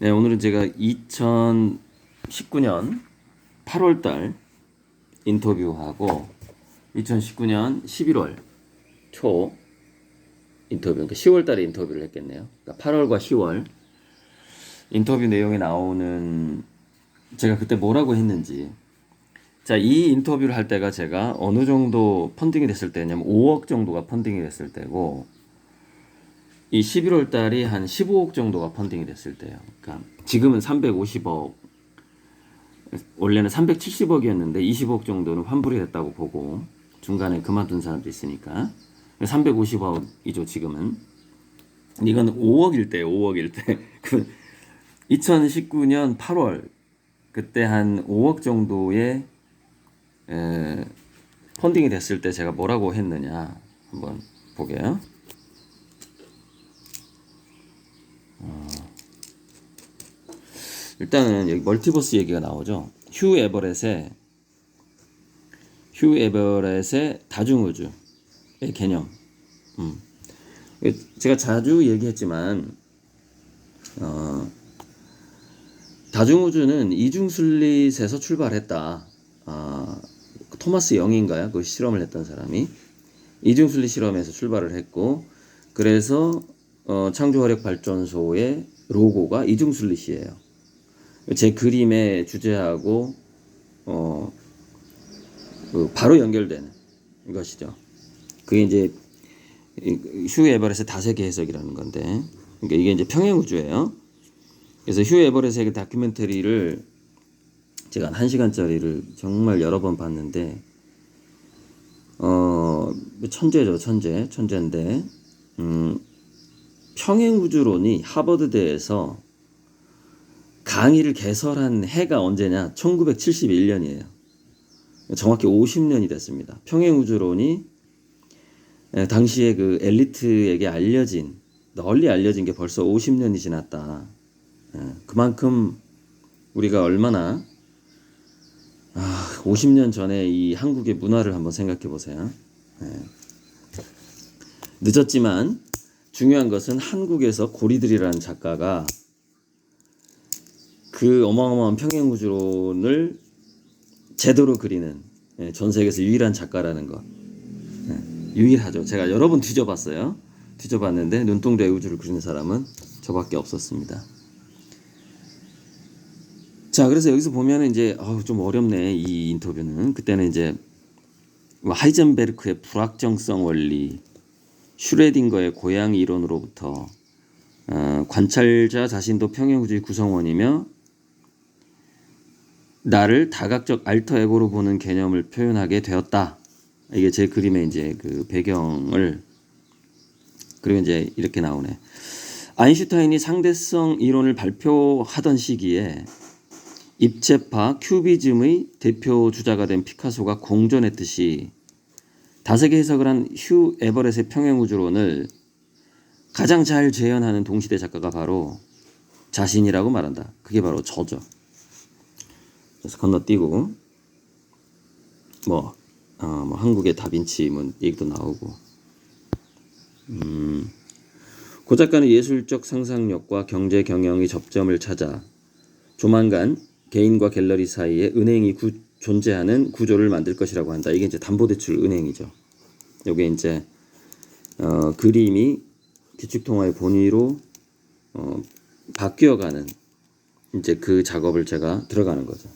네, 오늘은 제가 2019년 8월달 인터뷰하고 2019년 11월 초 인터뷰, 그러니까 10월달에 인터뷰를 했겠네요. 그러니까 8월과 10월 인터뷰 내용에 나오는 제가 그때 뭐라고 했는지. 자, 이 인터뷰를 할 때가 제가 어느 정도 펀딩이 됐을 때냐면 5억 정도가 펀딩이 됐을 때고, 이 11월 달이 한 15억 정도가 펀딩이 됐을 때예요. 그러니까 지금은 350억, 원래는 370억이었는데 20억 정도는 환불이 됐다고 보고 중간에 그만둔 사람도 있으니까 350억이죠 지금은. 이건 5억일 때, 5억일 때. 2019년 8월 그때 한 5억 정도의 펀딩이 됐을 때 제가 뭐라고 했느냐 한번 보게요. 일단은 여기 멀티버스 얘기가 나오죠. 휴 에버렛의 다중우주의 개념. 제가 자주 얘기했지만 다중우주는 이중슬릿에서 출발했다. 토마스 영인가요? 그 실험을 했던 사람이 이중슬릿 실험에서 출발을 했고, 그래서 창조화력발전소의 로고가 이중슬릿이에요. 제 그림의 주제하고 바로 연결되는 것이죠. 그게 이제 휴 에버렛의 다세계 해석이라는 건데, 그러니까 이게 이제 평행우주예요. 그래서 휴 에버렛의 그 다큐멘터리를 제가 한 1시간짜리를 정말 여러 번 봤는데, 천재죠, 천재인데, 평행우주론이 하버드대에서 강의를 개설한 해가 언제냐? 1971년이에요. 정확히 50년이 됐습니다. 평행우주론이 당시에 그 엘리트에게 널리 알려진 게 벌써 50년이 지났다. 그만큼 우리가 얼마나 50년 전에 이 한국의 문화를 한번 생각해 보세요. 늦었지만 중요한 것은 한국에서 고리들이라는 작가가 그 어마어마한 평행우주론을 제대로 그리는 전 세계에서 유일한 작가라는 것. 유일하죠. 제가 여러 번 뒤져봤어요. 뒤져봤는데 눈동자의 우주를 그리는 사람은 저밖에 없었습니다. 자, 그래서 여기서 보면은 이제 좀 어렵네 이 인터뷰는. 그때는 이제 하이젠베르크의 불확정성 원리, 슈레딩거의 고양이 이론으로부터 관찰자 자신도 평행우주의 구성원이며 나를 다각적 알터 에고로 보는 개념을 표현하게 되었다. 이게 제 그림의 이제 그 배경을. 그리고 이제 이렇게 나오네. 아인슈타인이 상대성 이론을 발표하던 시기에 입체파 큐비즘의 대표 주자가 된 피카소가 공존했듯이 다세계 해석을 한 휴 에버렛의 평행우주론을 가장 잘 재현하는 동시대 작가가 바로 자신이라고 말한다. 그게 바로 저죠. 그래서 건너뛰고 한국의 다빈치 얘기도 나오고. 고 작가는 예술적 상상력과 경제 경영의 접점을 찾아 조만간 개인과 갤러리 사이에 은행이 존재하는 구조를 만들 것이라고 한다. 이게 이제 담보대출 은행이죠. 이게 이제 그림이 기축통화의 본위로 바뀌어가는 이제 그 작업을 제가 들어가는 거죠.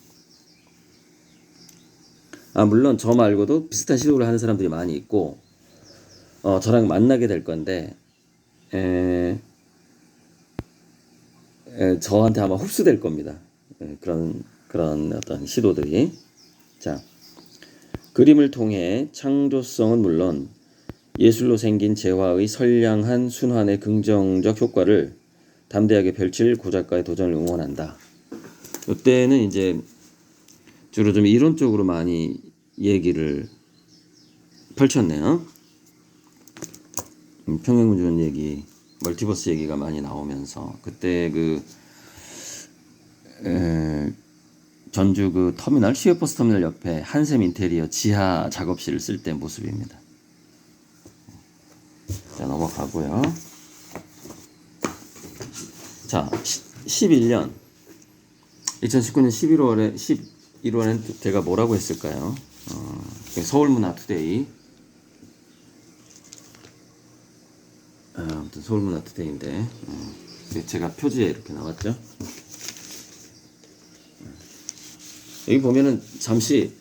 물론 저 말고도 비슷한 시도를 하는 사람들이 많이 있고, 저랑 만나게 될 건데, 저한테 아마 흡수될 겁니다. 그런 어떤 시도들이. 자, 그림을 통해 창조성은 물론 예술로 생긴 재화의 선량한 순환의 긍정적 효과를 담대하게 펼칠 고 작가의 도전을 응원한다. 이때는 이제 주로 좀 이론적으로 많이 얘기를 펼쳤네요. 평행우주론 얘기, 멀티버스 얘기가 많이 나오면서 그때 전주 그 터미널, 시외버스 터미널 옆에 한샘 인테리어 지하 작업실을 쓸 때 모습입니다. 자, 넘어가고요. 자, 2019년 11월엔 또 제가 뭐라고 했을까요? 서울문화투데이. 아무튼 서울문화투데이인데 제가 표지에 이렇게 나왔죠. 여기 보면은 잠시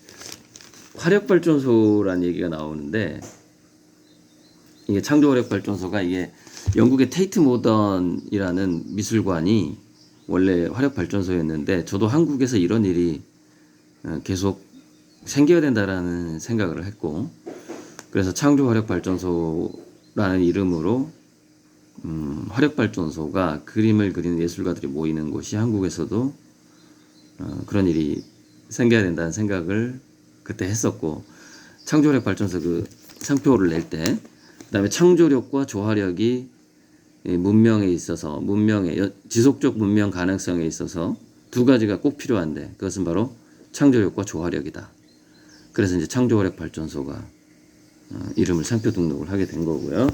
화력발전소란 얘기가 나오는데, 이게 창조화력발전소가 이게 영국의 테이트 모던이라는 미술관이 원래 화력발전소였는데, 저도 한국에서 이런 일이 계속 생겨야 된다라는 생각을 했고, 그래서 창조화력발전소라는 이름으로 화력발전소가 그림을 그리는 예술가들이 모이는 곳이 한국에서도 그런 일이 생겨야 된다는 생각을 그때 했었고, 창조화력발전소 그 상표를 낼 때, 그다음에 창조력과 조화력이 문명에 있어서, 지속적 문명 가능성에 있어서 두 가지가 꼭 필요한데, 그것은 바로 창조력과 조화력이다. 그래서 이제 창조화력발전소가 이름을 상표 등록을 하게 된 거고요.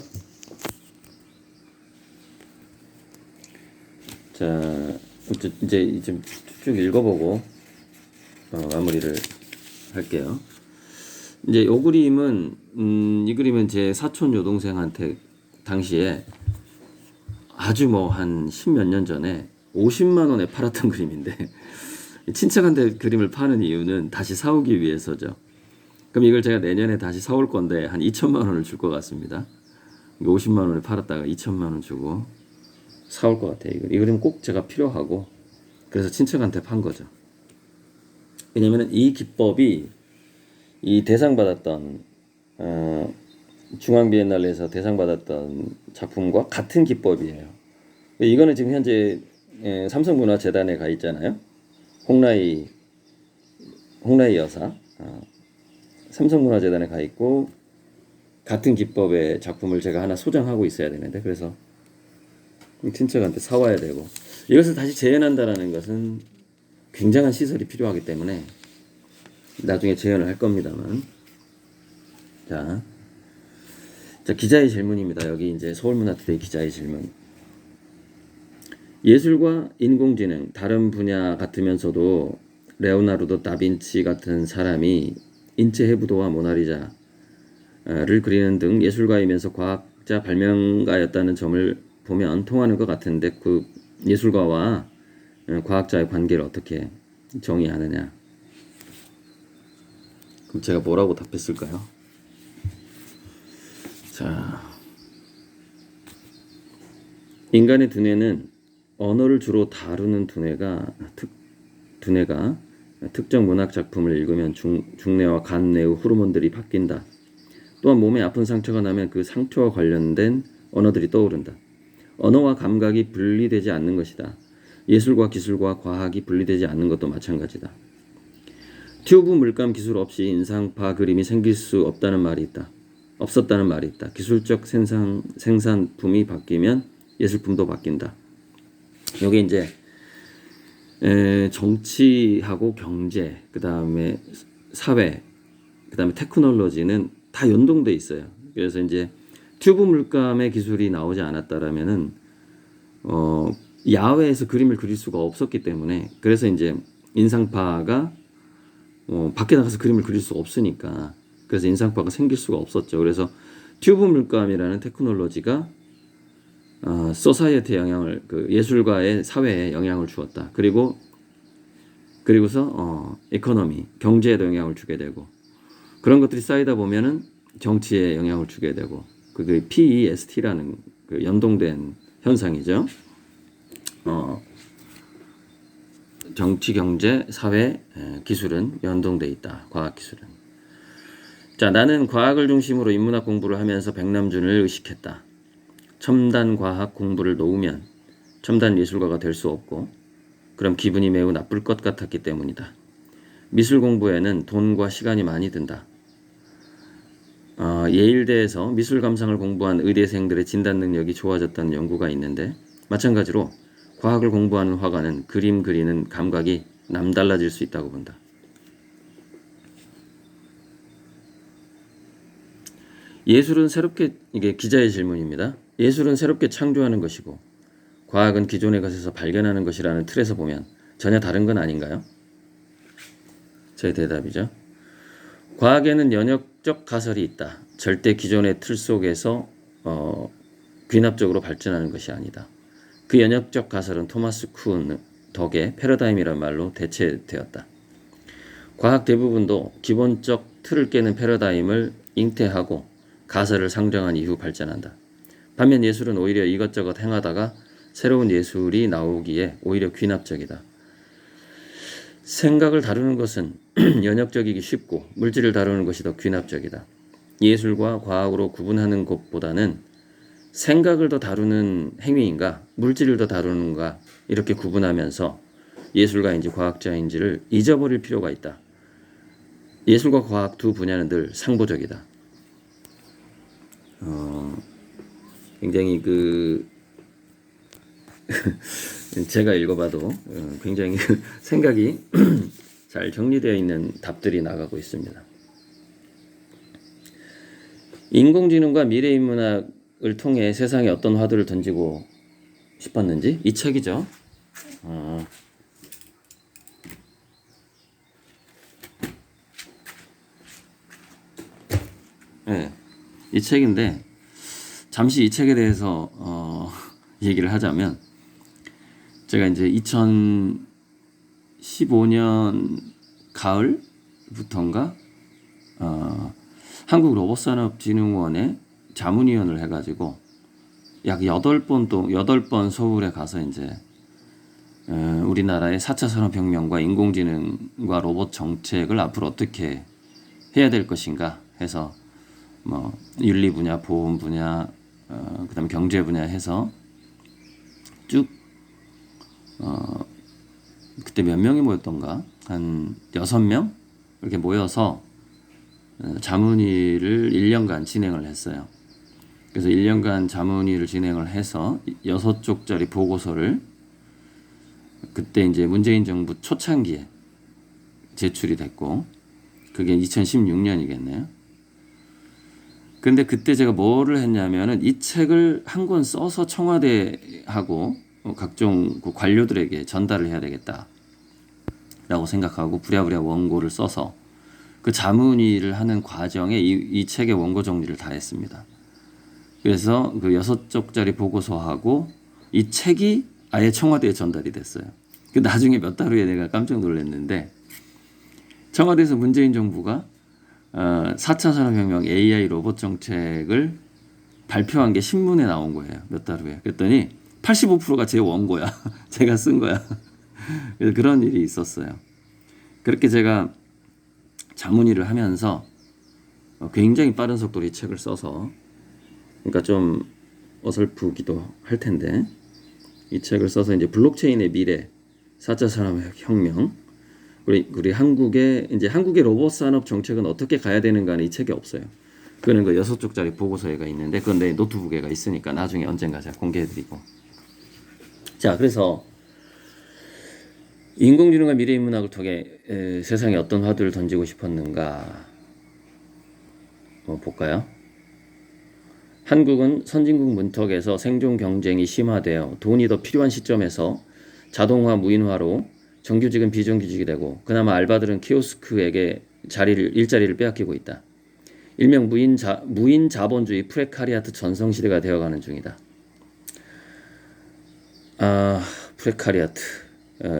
자, 이제 쭉 읽어보고 마무리를 할게요. 이제 이 그림은 제 사촌 여동생한테 당시에 아주 한 10몇 년 전에 50만 원에 팔았던 그림인데, 친척한테 그림을 파는 이유는 다시 사오기 위해서죠. 그럼 이걸 제가 내년에 다시 사올 건데 한 2천만 원을 줄 것 같습니다. 50만 원에 팔았다가 2천만 원 주고 사올 것 같아요. 이 그림 꼭 제가 필요하고, 그래서 친척한테 판 거죠. 왜냐면은 이 기법이 이 대상 받았던 중앙 비엔날레에서 대상 받았던 작품과 같은 기법이에요. 이거는 지금 현재 삼성문화재단에 가 있잖아요. 홍라이 여사 삼성문화재단에 가 있고, 같은 기법의 작품을 제가 하나 소장하고 있어야 되는데, 그래서 친척한테 사와야 되고, 이것을 다시 재현한다라는 것은 굉장한 시설이 필요하기 때문에 나중에 재현을 할 겁니다만. 자, 기자의 질문입니다. 여기 이제 서울문화투데이 기자의 질문. 예술과 인공지능 다른 분야 같으면서도 레오나르도 다빈치 같은 사람이 인체 해부도와 모나리자를 그리는 등 예술가이면서 과학자 발명가였다는 점을 보면 통하는 것 같은데, 그 예술가와 과학자의 관계를 어떻게 정의하느냐. 그럼 제가 뭐라고 답했을까요? 자, 인간의 두뇌는 언어를 주로 다루는 두뇌가 특정 문학 작품을 읽으면 중뇌와 간내의 호르몬들이 바뀐다. 또한 몸에 아픈 상처가 나면 그 상처와 관련된 언어들이 떠오른다. 언어와 감각이 분리되지 않는 것이다. 예술과 기술과 과학이 분리되지 않는 것도 마찬가지다. 튜브 물감 기술 없이 인상파 그림이 생길 수 없었다는 말이 있다. 기술적 생산품이 바뀌면 예술품도 바뀐다. 여기 이제 정치하고 경제, 그 다음에 사회, 그 다음에 테크놀로지는 다 연동돼 있어요. 그래서 이제 튜브 물감의 기술이 나오지 않았다라면은 야외에서 그림을 그릴 수가 없었기 때문에, 그래서 이제 인상파가 밖에 나가서 그림을 그릴 수가 없으니까, 그래서 인상파가 생길 수가 없었죠. 그래서 튜브 물감이라는 테크놀로지가 소사이어티에 영향을, 그 예술가의 사회에 영향을 주었다. 그리고서 이코노미, 경제에도 영향을 주게 되고, 그런 것들이 쌓이다 보면은 정치에 영향을 주게 되고, 그 PEST라는 그 연동된 현상이죠. 정치, 경제, 사회, 기술은 연동돼 있다. 과학 기술은. 자, 나는 과학을 중심으로 인문학 공부를 하면서 백남준을 의식했다. 첨단 과학 공부를 놓으면 첨단 예술가가 될 수 없고, 그럼 기분이 매우 나쁠 것 같았기 때문이다. 미술 공부에는 돈과 시간이 많이 든다. 예일대에서 미술 감상을 공부한 의대생들의 진단 능력이 좋아졌다는 연구가 있는데, 마찬가지로 과학을 공부하는 화가는 그림 그리는 감각이 남달라질 수 있다고 본다. 예술은 새롭게, 이게 기자의 질문입니다. 예술은 새롭게 창조하는 것이고, 과학은 기존의 것에서 발견하는 것이라는 틀에서 보면 전혀 다른 건 아닌가요? 제 대답이죠. 과학에는 연역적 가설이 있다. 절대 기존의 틀 속에서 귀납적으로 발전하는 것이 아니다. 그 연역적 가설은 토마스 쿤 덕의 패러다임이라는 말로 대체되었다. 과학 대부분도 기본적 틀을 깨는 패러다임을 잉태하고 가설을 상정한 이후 발전한다. 반면 예술은 오히려 이것저것 행하다가 새로운 예술이 나오기에 오히려 귀납적이다. 생각을 다루는 것은 연역적이기 쉽고 물질을 다루는 것이 더 귀납적이다. 예술과 과학으로 구분하는 것보다는 생각을 더 다루는 행위인가 물질을 더 다루는가 이렇게 구분하면서 예술가인지 과학자인지를 잊어버릴 필요가 있다. 예술과 과학 두 분야는 늘 상보적이다. 굉장히 제가 읽어봐도 굉장히 생각이 잘 정리되어 있는 답들이 나가고 있습니다. 인공지능과 미래인문학을 통해 세상에 어떤 화두를 던지고 싶었는지 이 책이죠. 네, 이 책인데 잠시 이 책에 대해서 얘기를 하자면 제가 이제 2015년 가을부터인가 한국로봇산업진흥원에 자문위원을 해가지고 약 8번 서울에 가서 이제 우리나라의 4차 산업혁명과 인공지능과 로봇 정책을 앞으로 어떻게 해야 될 것인가 해서 뭐 윤리 분야, 보험 분야, 그다음 경제 분야 해서 쭉 그때 몇 명이 모였던가 한 6명 이렇게 모여서 자문위를 1년간 진행을 했어요. 그래서 1년간 자문위를 진행을 해서 6쪽짜리 보고서를 그때 이제 문재인 정부 초창기에 제출이 됐고 그게 2016년이겠네요. 근데 그때 제가 뭐를 했냐면은 이 책을 한 권 써서 청와대하고 각종 관료들에게 전달을 해야 되겠다라고 생각하고 부랴부랴 원고를 써서 그 자문위를 하는 과정에 이 책의 원고 정리를 다 했습니다. 그래서 그 6쪽짜리 보고서하고 이 책이 아예 청와대에 전달이 됐어요. 그 나중에 몇 달 후에 내가 깜짝 놀랐는데 청와대에서 문재인 정부가 4차 산업혁명 AI 로봇 정책을 발표한 게 신문에 나온 거예요. 몇 달 후에. 그랬더니 85%가 제 원고야. 제가 쓴 거야. 그래서 그런 일이 있었어요. 그렇게 제가 자문위를 하면서 굉장히 빠른 속도로 이 책을 써서 그러니까 좀 어설프기도 할 텐데 이 책을 써서 이제 블록체인의 미래, 4차 산업혁명 우리 한국의 로봇 산업 정책은 어떻게 가야 되는가는 이 책이 없어요. 그거는 그 6쪽짜리 보고서가 있는데 그건 내 노트북에가 있으니까 나중에 언젠가 제가 공개해드리고. 자, 그래서 인공지능과 미래인문학을 통해 세상에 어떤 화두를 던지고 싶었는가 볼까요? 한국은 선진국 문턱에서 생존 경쟁이 심화되어 돈이 더 필요한 시점에서 자동화, 무인화로 정규직은 비정규직이 되고 그나마 알바들은 키오스크에게 일자리를 빼앗기고 있다. 일명 무인 자본주의 프레카리아트 전성시대가 되어가는 중이다. 프레카리아트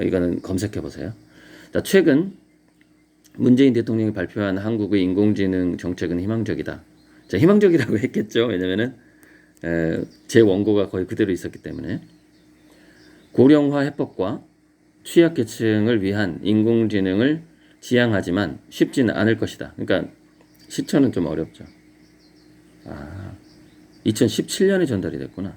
이거는 검색해보세요. 자, 최근 문재인 대통령이 발표한 한국의 인공지능 정책은 희망적이다. 자, 희망적이라고 했겠죠. 왜냐면은 제 원고가 거의 그대로 있었기 때문에. 고령화 해법과 취약계층을 위한 인공지능을 지향하지만 쉽지는 않을 것이다. 그러니까 시초는 좀 어렵죠. 2017년에 전달이 됐구나.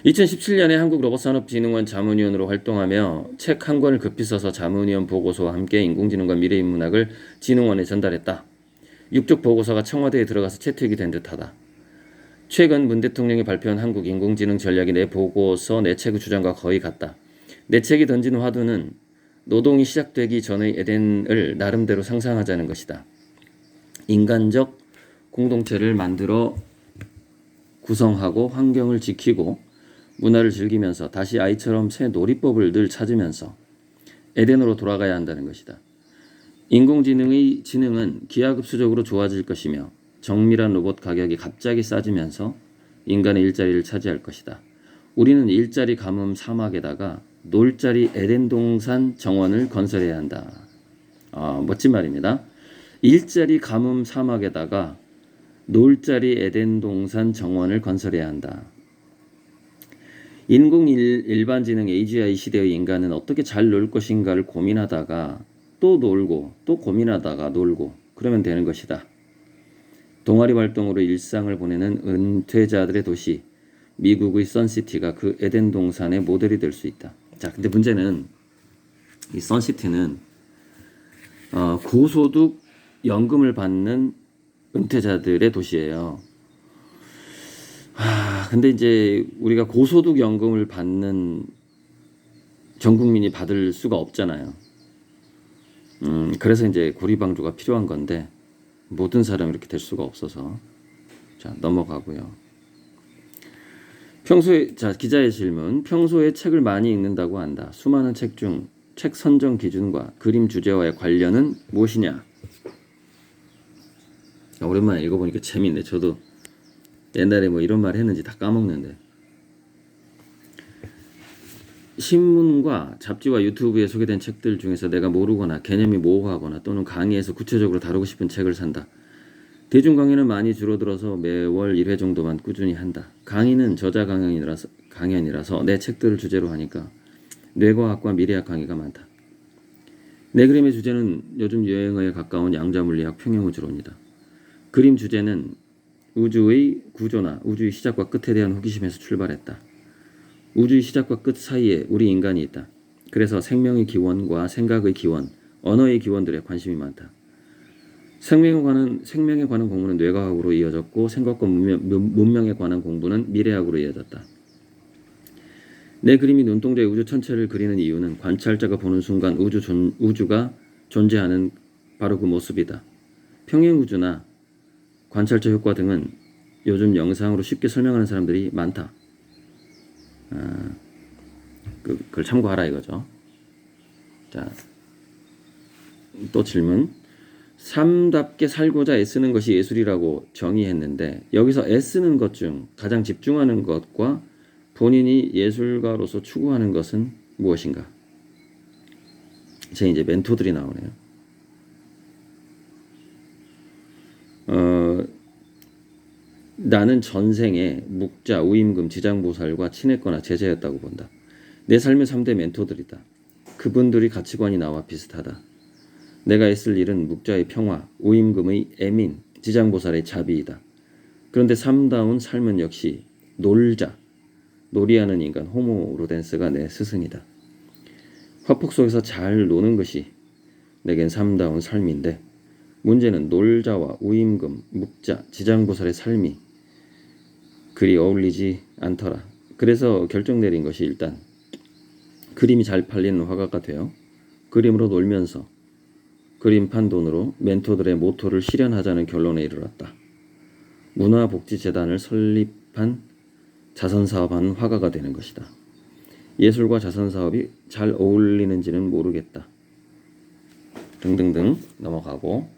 2017년에 한국로봇산업진흥원 자문위원으로 활동하며 책 한 권을 급히 써서 자문위원 보고서와 함께 인공지능과 미래인문학을 진흥원에 전달했다. 6쪽 보고서가 청와대에 들어가서 채택이 된 듯하다. 최근 문 대통령이 발표한 한국 인공지능 전략이 내 보고서 내 책의 주장과 거의 같다. 내 책이 던지는 화두는 노동이 시작되기 전의 에덴을 나름대로 상상하자는 것이다. 인간적 공동체를 만들어 구성하고 환경을 지키고 문화를 즐기면서 다시 아이처럼 새 놀이법을 늘 찾으면서 에덴으로 돌아가야 한다는 것이다. 인공지능의 지능은 기하급수적으로 좋아질 것이며 정밀한 로봇 가격이 갑자기 싸지면서 인간의 일자리를 차지할 것이다. 우리는 일자리 가뭄 사막에다가 놀자리 에덴 동산 정원을 건설해야 한다. 멋진 말입니다. 일자리 가뭄 사막에다가 놀자리 에덴 동산 정원을 건설해야 한다. 일반지능 AGI 시대의 인간은 어떻게 잘 놀 것인가를 고민하다가 또 놀고 또 고민하다가 놀고 그러면 되는 것이다. 동아리 활동으로 일상을 보내는 은퇴자들의 도시 미국의 선시티가 그 에덴 동산의 모델이 될 수 있다. 자, 근데 문제는 이 선시티는 고소득 연금을 받는 은퇴자들의 도시예요. 근데 이제 우리가 고소득 연금을 받는 전 국민이 받을 수가 없잖아요. 그래서 이제 고리방조가 필요한 건데 모든 사람이 이렇게 될 수가 없어서 자 넘어가고요. 기자의 질문. 평소에 책을 많이 읽는다고 한다. 수많은 책 중 책 선정 기준과 그림 주제와의 관련은 무엇이냐? 오랜만에 읽어보니까 재밌네. 저도 옛날에 뭐 이런 말 했는지 다 까먹는데. 신문과 잡지와 유튜브에 소개된 책들 중에서 내가 모르거나 개념이 모호하거나 또는 강의에서 구체적으로 다루고 싶은 책을 산다. 대중 강의는 많이 줄어들어서 매월 1회 정도만 꾸준히 한다. 강의는 저자 강연이라서 내 책들을 주제로 하니까 뇌과학과 미래학 강의가 많다. 내 그림의 주제는 요즘 유행어에 가까운 양자물리학 평형우주론이다. 그림 주제는 우주의 구조나 우주의 시작과 끝에 대한 호기심에서 출발했다. 우주의 시작과 끝 사이에 우리 인간이 있다. 그래서 생명의 기원과 생각의 기원, 언어의 기원들에 관심이 많다. 생명에 관한 공부는 뇌과학으로 이어졌고 생각과 문명에 관한 공부는 미래학으로 이어졌다. 내 그림이 눈동자의 우주 전체를 그리는 이유는 관찰자가 보는 순간 우주가 존재하는 바로 그 모습이다. 평행우주나 관찰자 효과 등은 요즘 영상으로 쉽게 설명하는 사람들이 많다. 그걸 참고하라 이거죠. 자, 또 질문. 삶답게 살고자 애쓰는 것이 예술이라고 정의했는데 여기서 애쓰는 것 중 가장 집중하는 것과 본인이 예술가로서 추구하는 것은 무엇인가? 제 이제 멘토들이 나오네요. 나는 전생에 묵자, 우임금, 지장보살과 친했거나 제자였다고 본다. 내 삶의 3대 멘토들이다. 그분들이 가치관이 나와 비슷하다. 내가 애쓸 일은 묵자의 평화, 우임금의 애민, 지장보살의 자비이다. 그런데 삶다운 삶은 역시 놀이하는 인간 호모 로덴스가 내 스승이다. 화폭 속에서 잘 노는 것이 내겐 삶다운 삶인데 문제는 놀자와 우임금, 묵자, 지장보살의 삶이 그리 어울리지 않더라. 그래서 결정 내린 것이 일단 그림이 잘 팔리는 화가가 되어 그림으로 놀면서 그림판 돈으로 멘토들의 모토를 실현하자는 결론에 이르렀다. 문화복지재단을 설립한 자선사업하는 화가가 되는 것이다. 예술과 자선사업이 잘 어울리는지는 모르겠다. 등등등 넘어가고.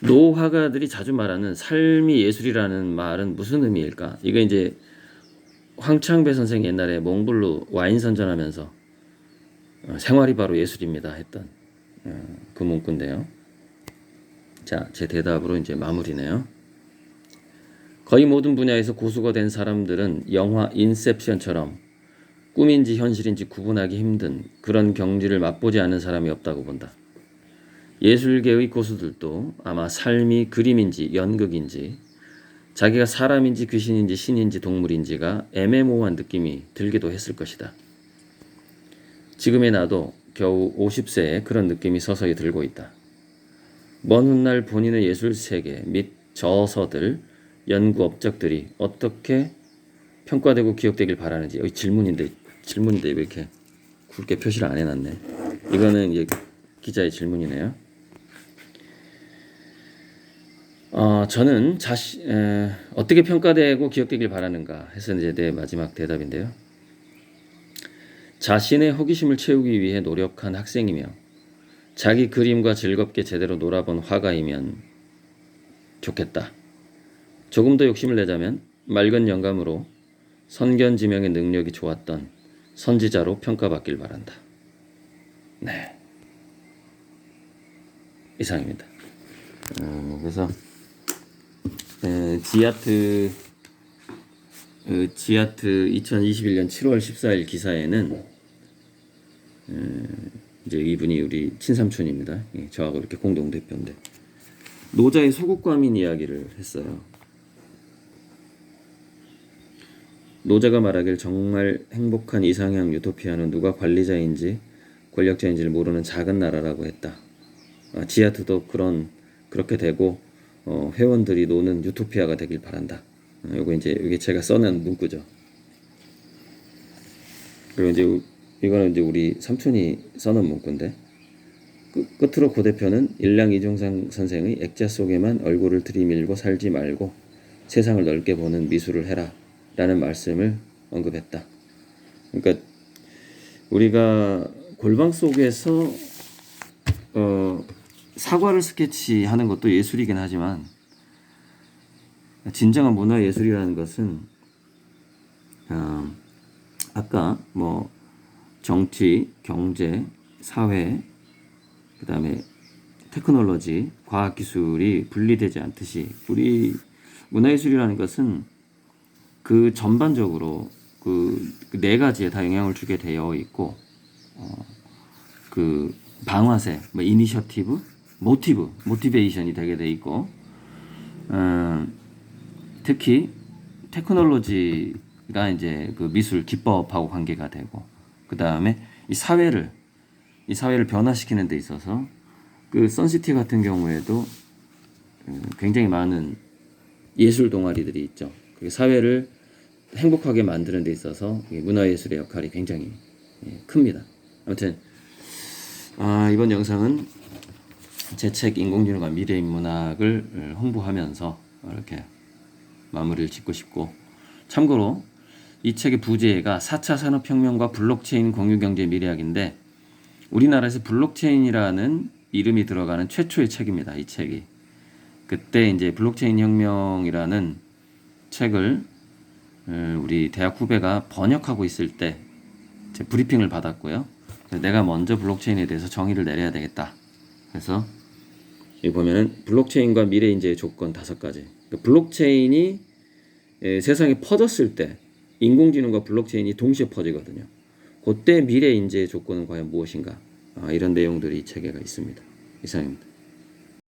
노화가들이 자주 말하는 삶이 예술이라는 말은 무슨 의미일까? 이거 이제 황창배 선생이 옛날에 몽블루 와인 선전하면서 생활이 바로 예술입니다 했던 그 문구인데요. 자, 제 대답으로 이제 마무리네요. 거의 모든 분야에서 고수가 된 사람들은 영화 인셉션처럼 꿈인지 현실인지 구분하기 힘든 그런 경지를 맛보지 않은 사람이 없다고 본다. 예술계의 고수들도 아마 삶이 그림인지 연극인지 자기가 사람인지 귀신인지 신인지 동물인지가 애매모호한 느낌이 들기도 했을 것이다. 지금의 나도 겨우 50세에 그런 느낌이 서서히 들고 있다. 먼 훗날 본인의 예술세계 및 저서들, 연구 업적들이 어떻게 평가되고 기억되길 바라는지. 여기 질문인데 왜 이렇게 굵게 표시를 안 해놨네. 이거는 기자의 질문이네요. 저는 어떻게 평가되고 기억되길 바라는가 해서 이제 내 마지막 대답인데요. 자신의 호기심을 채우기 위해 노력한 학생이며 자기 그림과 즐겁게 제대로 놀아본 화가이면 좋겠다. 조금 더 욕심을 내자면 맑은 영감으로 선견지명의 능력이 좋았던 선지자로 평가받길 바란다. 네, 이상입니다. 그래서 지아트 2021년 7월 14일 기사에는 이제 이분이 우리 친삼촌입니다. 저하고 이렇게 공동 대표인데 노자의 소국과민 이야기를 했어요. 노자가 말하길 정말 행복한 이상향 유토피아는 누가 관리자인지 권력자인지를 모르는 작은 나라라고 했다. 지하트도 그렇게 되고 회원들이 노는 유토피아가 되길 바란다. 이게 제가 써낸 문구죠. 그리고 이제 이거는 이제 우리 삼촌이 써놓은 문구인데 끝으로 고 대표는 일량 이종상 선생의 액자 속에만 얼굴을 들이밀고 살지 말고 세상을 넓게 보는 미술을 해라 라는 말씀을 언급했다. 그러니까 우리가 골방 속에서 사과를 스케치하는 것도 예술이긴 하지만 진정한 문화예술이라는 것은 아까 뭐 정치, 경제, 사회, 그 다음에 테크놀로지, 과학기술이 분리되지 않듯이 우리 문화예술이라는 것은 그 전반적으로 그 네 가지에 다 영향을 주게 되어 있고 그 방아쇠, 뭐 이니셔티브, 모티베이션이 되게 돼 있고 특히 테크놀로지가 이제 그 미술 기법하고 관계가 되고 그 다음에 이 사회를 변화시키는 데 있어서 그 선시티 같은 경우에도 굉장히 많은 예술 동아리들이 있죠. 그 사회를 행복하게 만드는 데 있어서 문화예술의 역할이 굉장히 큽니다. 아무튼 이번 영상은 제 책 인공지능과 미래인문학을 홍보하면서 이렇게 마무리를 짓고 싶고, 참고로 이 책의 부제가 4차 산업혁명과 블록체인 공유경제 미래학인데 우리나라에서 블록체인이라는 이름이 들어가는 최초의 책입니다. 이 책이. 그때 이제 블록체인 혁명이라는 책을 우리 대학 후배가 번역하고 있을 때 제 브리핑을 받았고요. 내가 먼저 블록체인에 대해서 정의를 내려야 되겠다. 그래서 여기 보면은 블록체인과 미래인재의 조건 5가지. 그러니까 블록체인이 세상에 퍼졌을 때 인공지능과 블록체인이 동시에 퍼지거든요. 그때 미래인재의 조건은 과연 무엇인가? 이런 내용들이 이 책에 있습니다. 이상입니다.